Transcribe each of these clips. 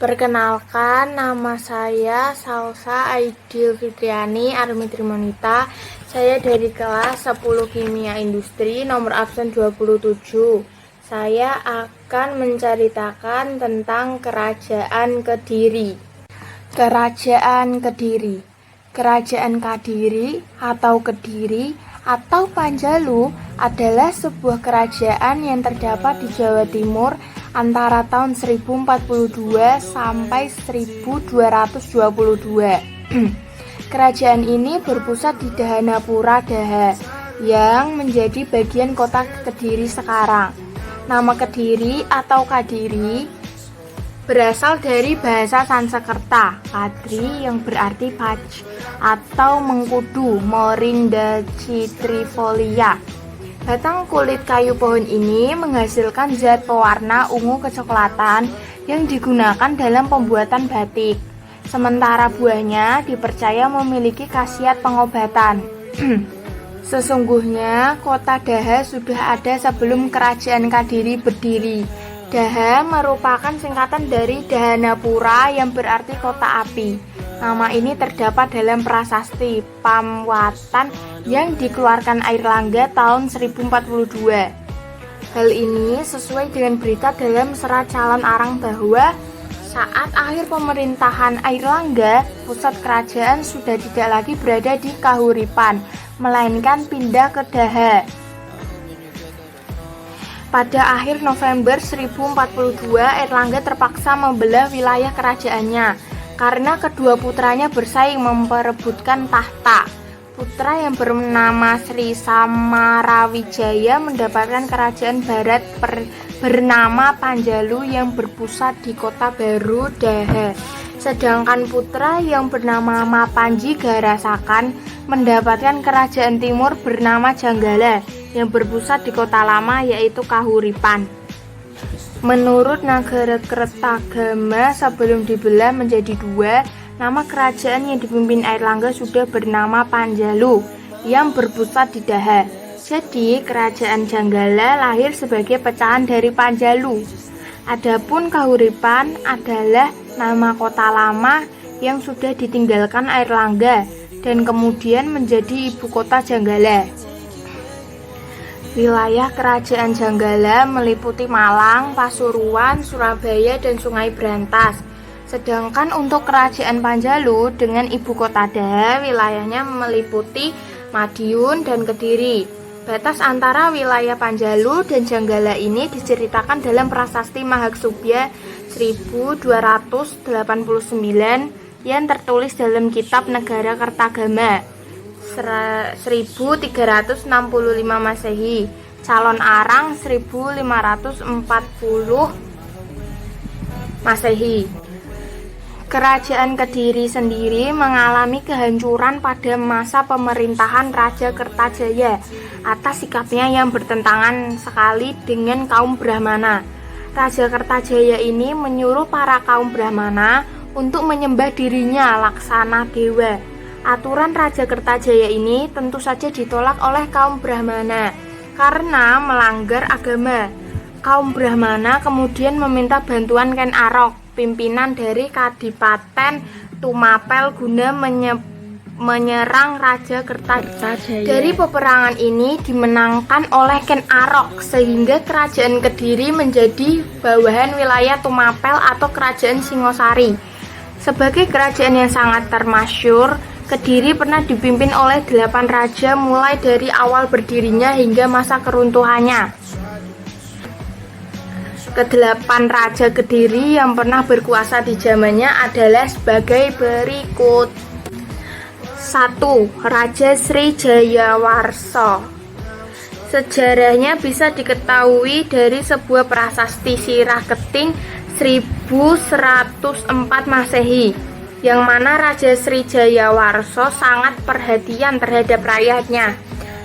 Perkenalkan, nama saya Salsa Aidil Fitriani Armi Trimonita. Saya dari kelas 10 Kimia Industri nomor absen 27. Saya akan menceritakan tentang Kerajaan Kediri. Kerajaan Kediri. Kerajaan Kadiri atau Kediri atau Panjalu adalah sebuah kerajaan yang terdapat di Jawa Timur antara tahun 1042 sampai 1222. Kerajaan ini berpusat di Dahanapura Daha yang menjadi bagian kota Kediri sekarang. Nama Kediri atau Kadiri berasal dari bahasa Sanskerta Kadri yang berarti paj atau mengkudu Morinda citrifolia. Batang kulit kayu pohon ini menghasilkan zat pewarna ungu kecoklatan yang digunakan dalam pembuatan batik. Sementara buahnya dipercaya memiliki khasiat pengobatan. Sesungguhnya kota Daha sudah ada sebelum Kerajaan Kadiri berdiri. Daha merupakan singkatan dari Dahanapura yang berarti kota api. Nama ini terdapat dalam prasasti Pamwatan yang dikeluarkan Airlangga tahun 1042. Hal ini sesuai dengan berita dalam Serat Calon Arang bahwa saat akhir pemerintahan Airlangga, pusat kerajaan sudah tidak lagi berada di Kahuripan, melainkan pindah ke Daha. Pada akhir November 1042, Airlangga terpaksa membelah wilayah kerajaannya karena kedua putranya bersaing memperebutkan tahta. Putra yang bernama Sri Samarawijaya mendapatkan kerajaan barat bernama Panjalu yang berpusat di kota baru Daha. Sedangkan putra yang bernama Mapanji Garasakan mendapatkan kerajaan timur bernama Janggala yang berpusat di kota lama yaitu Kahuripan. Menurut Nagarakretagama sebelum dibelah menjadi dua, nama kerajaan yang dipimpin Airlangga sudah bernama Panjalu yang berpusat di Daha. Jadi kerajaan Janggala lahir sebagai pecahan dari Panjalu. Adapun Kahuripan adalah nama kota lama yang sudah ditinggalkan Airlangga dan kemudian menjadi ibu kota Janggala. Wilayah kerajaan Janggala meliputi Malang, Pasuruan, Surabaya, dan Sungai Brantas. Sedangkan untuk kerajaan Panjalu dengan ibu kota Daha, wilayahnya meliputi Madiun dan Kediri. Batas antara wilayah Panjalu dan Janggala ini diceritakan dalam prasasti Mahaksubya 1289 yang tertulis dalam kitab Negara Kertagama 1365 Masehi, Calon Arang 1540 Masehi. Kerajaan Kediri sendiri mengalami kehancuran pada masa pemerintahan Raja Kertajaya atas sikapnya yang bertentangan sekali dengan kaum Brahmana. Raja Kertajaya ini menyuruh para kaum Brahmana untuk menyembah dirinya laksana dewa. Aturan Raja Kertajaya ini tentu saja ditolak oleh kaum Brahmana karena melanggar agama. Kaum Brahmana kemudian meminta bantuan Ken Arok, pimpinan dari Kadipaten Tumapel guna menyerang Raja Kertajaya. Dari peperangan ini dimenangkan oleh Ken Arok sehingga kerajaan Kediri menjadi bawahan wilayah Tumapel atau kerajaan Singosari. Sebagai kerajaan yang sangat termasyhur, Kediri pernah dipimpin oleh 8 raja mulai dari awal berdirinya hingga masa keruntuhannya. Kedelapan raja Kediri yang pernah berkuasa di zamannya adalah sebagai berikut. 1. Raja Sri Jayawarsa. Sejarahnya bisa diketahui dari sebuah prasasti Sirah Keting 1104 Masehi. Yang mana Raja Sri Jayawarsa sangat perhatian terhadap rakyatnya.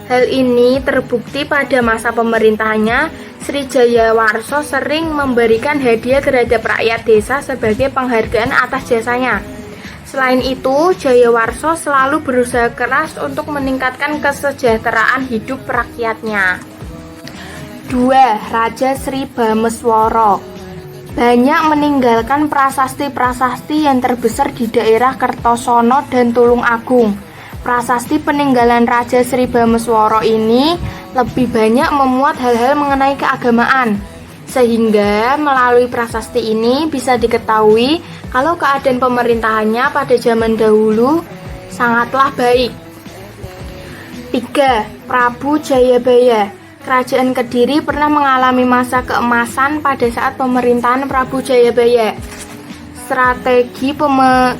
Hal ini terbukti pada masa pemerintahannya. Sri Jayawarsa sering memberikan hadiah terhadap rakyat desa sebagai penghargaan atas jasanya. Selain itu, Jayawarsa selalu berusaha keras untuk meningkatkan kesejahteraan hidup rakyatnya. 2. Raja Sri Bameswara. banyak meninggalkan prasasti-prasasti yang terbesar di daerah Kertosono dan Tulungagung. Prasasti peninggalan Raja Sri Bhameswara ini lebih banyak memuat hal-hal mengenai keagamaan, sehingga melalui prasasti ini bisa diketahui kalau keadaan pemerintahannya pada zaman dahulu sangatlah baik. 3. Prabu Jayabaya. Kerajaan Kediri pernah mengalami masa keemasan pada saat pemerintahan Prabu Jayabaya. Strategi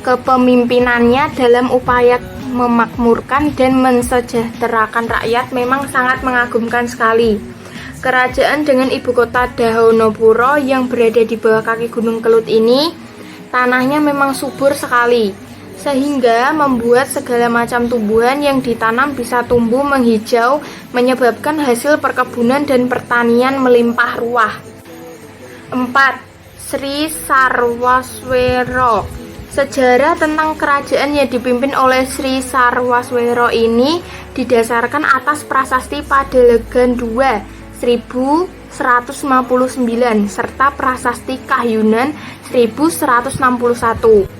kepemimpinannya dalam upaya memakmurkan dan mensejahterakan rakyat memang sangat mengagumkan sekali. Kerajaan dengan ibu kota Dahonopuro yang berada di bawah kaki Gunung Kelut ini, tanahnya memang subur sekali, sehingga membuat segala macam tumbuhan yang ditanam bisa tumbuh menghijau, menyebabkan hasil perkebunan dan pertanian melimpah ruah. 4. Sri Sarwaswero. Sejarah tentang kerajaan yang dipimpin oleh Sri Sarwaswero ini didasarkan atas prasasti Padalegan II 1159 serta prasasti Kahyunan 1161.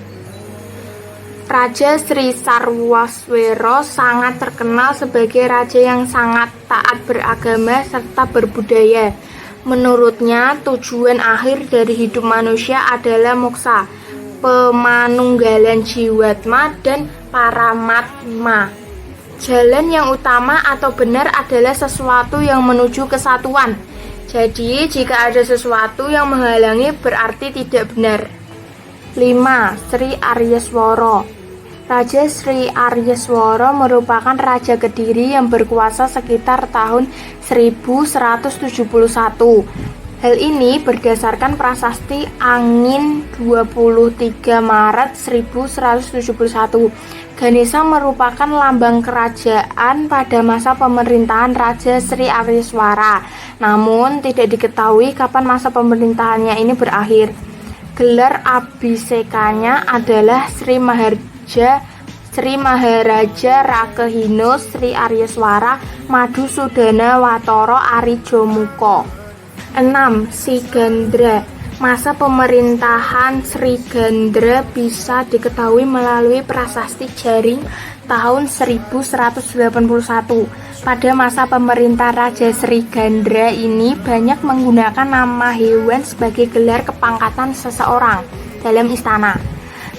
Raja Sri Sarwaswero sangat terkenal sebagai raja yang sangat taat beragama serta berbudaya. Menurutnya, tujuan akhir dari hidup manusia adalah moksa, pemanunggalan jiwatma, dan paramatma. Jalan yang utama atau benar adalah sesuatu yang menuju kesatuan. Jadi, jika ada sesuatu yang menghalangi berarti tidak benar. 5. Sri Aryaswara. Raja Sri Aryaswara merupakan Raja Kediri yang berkuasa sekitar tahun 1171. Hal ini berdasarkan prasasti Angin 23 Maret 1171. Ganesha merupakan lambang kerajaan pada masa pemerintahan Raja Sri Aryaswara. Namun tidak diketahui kapan masa pemerintahannya ini berakhir. Gelar abhisekanya adalah Sri Maharaja Rakehino Sri Aryaswara Madhusudana Watara Arijomuko. 6. Sigandra. Masa pemerintahan Sri Gandra bisa diketahui melalui prasasti Jaring tahun 1181. Pada masa pemerintahan Raja Sri Gandra ini banyak menggunakan nama hewan sebagai gelar kepangkatan seseorang dalam istana.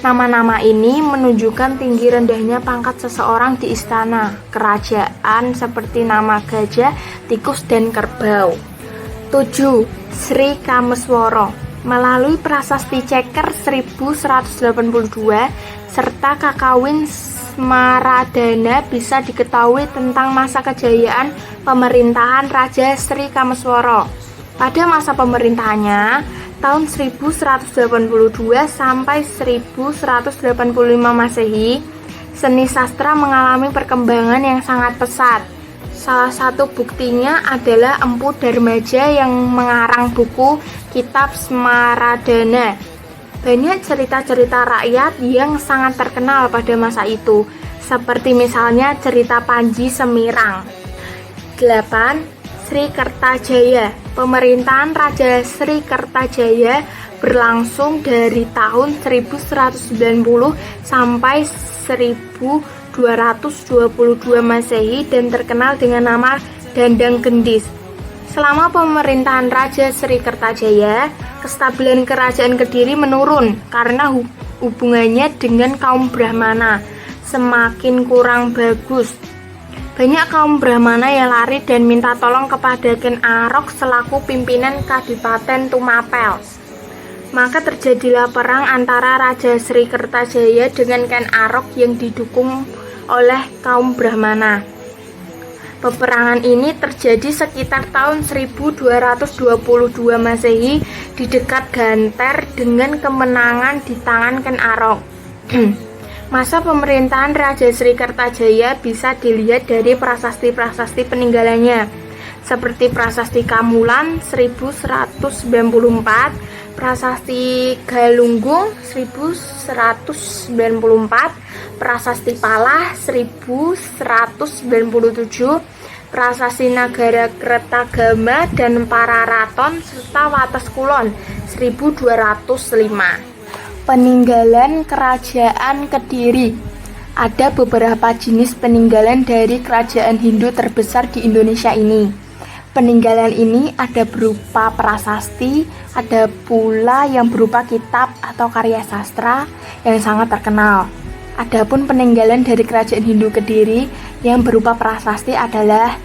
Nama-nama ini menunjukkan tinggi rendahnya pangkat seseorang di istana kerajaan seperti nama gajah, tikus, dan kerbau. 7. Sri Kameswara. Melalui prasasti Ceker 1182 serta Kakawin Smaradana bisa diketahui tentang masa kejayaan pemerintahan Raja Sri Kameswara. Pada masa pemerintahannya tahun 1182 sampai 1185 Masehi, seni sastra mengalami perkembangan yang sangat pesat. Salah satu buktinya adalah Empu Darmaja yang mengarang buku Kitab Smaradana. Banyak cerita-cerita rakyat yang sangat terkenal pada masa itu, seperti misalnya cerita Panji Semirang. 8. Sri Kertajaya. Pemerintahan Raja Sri Kertajaya berlangsung dari tahun 1190 sampai 1222 Masehi dan terkenal dengan nama Dandang Gendis. Selama pemerintahan Raja Sri Kertajaya, kestabilan kerajaan Kediri menurun karena hubungannya dengan kaum Brahmana semakin kurang bagus. Banyak kaum Brahmana yang lari dan minta tolong kepada Ken Arok selaku pimpinan Kadipaten Tumapel. Maka terjadilah perang antara Raja Sri Kertajaya dengan Ken Arok yang didukung oleh kaum Brahmana. Peperangan ini terjadi sekitar tahun 1222 Masehi di dekat Ganter dengan kemenangan di tangan Ken Arok. Masa pemerintahan Raja Sri Kertajaya bisa dilihat dari prasasti-prasasti peninggalannya, seperti prasasti Kamulan 1194, prasasti Galunggung 1194, prasasti Palah 1197, Prasasti Nagara Kertagama dan Pararaton serta Wates Kulon 1205. Peninggalan Kerajaan Kediri. Ada beberapa jenis peninggalan dari kerajaan Hindu terbesar di Indonesia ini. Peninggalan ini ada berupa prasasti, ada pula yang berupa kitab atau karya sastra yang sangat terkenal. Adapun peninggalan dari kerajaan Hindu Kediri yang berupa prasasti adalah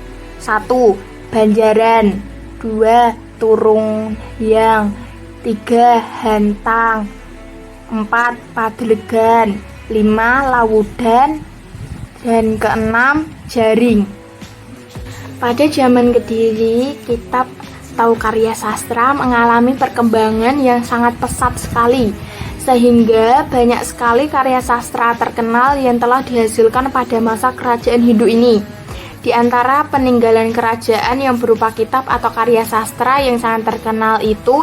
1. Banjaran, 2. Turungyang, 3. Hantang, 4. Padelegan, 5. Lawudan, dan ke-6 Jaring. Pada zaman Kediri, kitab atau karya sastra mengalami perkembangan yang sangat pesat sekali, sehingga banyak sekali karya sastra terkenal yang telah dihasilkan pada masa kerajaan Hindu ini. Di antara peninggalan kerajaan yang berupa kitab atau karya sastra yang sangat terkenal itu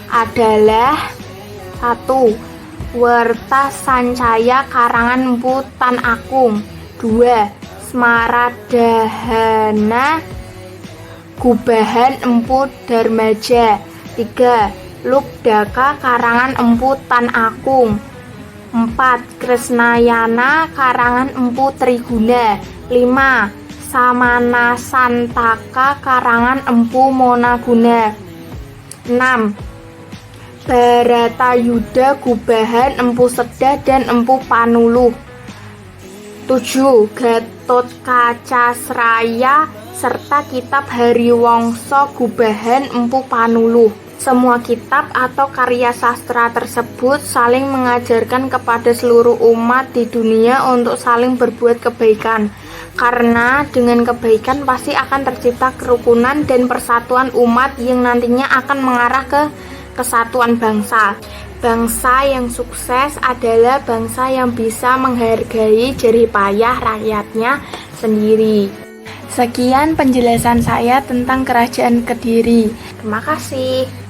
adalah 1. Werta Sancaya karangan Empu Tan Agung, 2. Smaradahana Gubahan Empu Darmaja, 3. Lubdaka karangan Empu Tan Agung, 4. Kresnayana karangan Empu Triguna, 5. Samanasantaka karangan Empu Monaguna, 6. Baratayuda Gubahan Empu Seda dan Empu Panuluh, 7. Gatotkaca-sraya serta kitab Hariwangsa Gubahan Empu Panuluh. Semua kitab atau karya sastra tersebut saling mengajarkan kepada seluruh umat di dunia untuk saling berbuat kebaikan. Karena dengan kebaikan pasti akan tercipta kerukunan dan persatuan umat yang nantinya akan mengarah ke kesatuan bangsa. Bangsa yang sukses adalah bangsa yang bisa menghargai jerih payah rakyatnya sendiri. Sekian penjelasan saya tentang Kerajaan Kediri. Terima kasih.